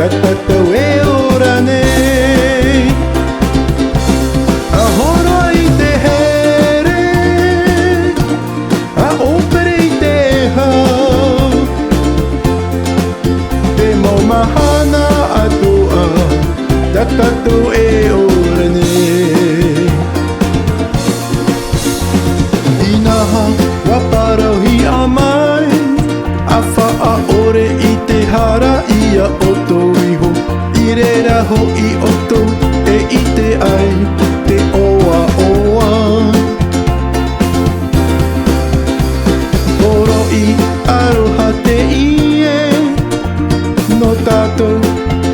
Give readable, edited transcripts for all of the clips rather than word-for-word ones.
tatata e ora nei ahoro ai te here a opere i te hau te mau mahana atua tatata e ora nei inaha waparauhi a mai a wha ore i te hara ia o tō iho i reira ho i oto e i te ai te oa oa oro i aroha te ie no tātou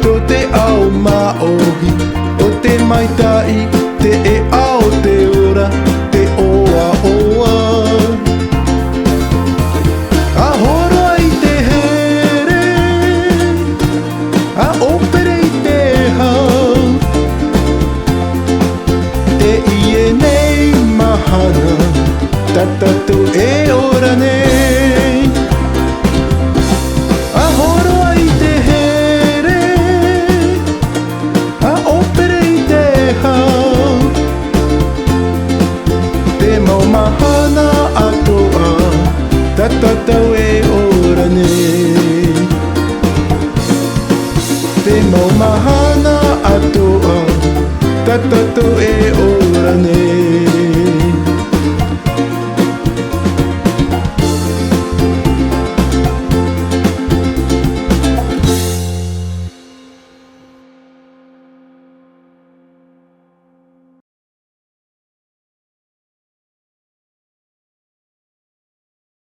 to te ao maohi o te maitai te e ao te ora te oa oa tatatu e ora nei ahoro ai te here a opere i te hau te mau mahana atoa tatatu e ora nei te mau mahana atoa tatatu e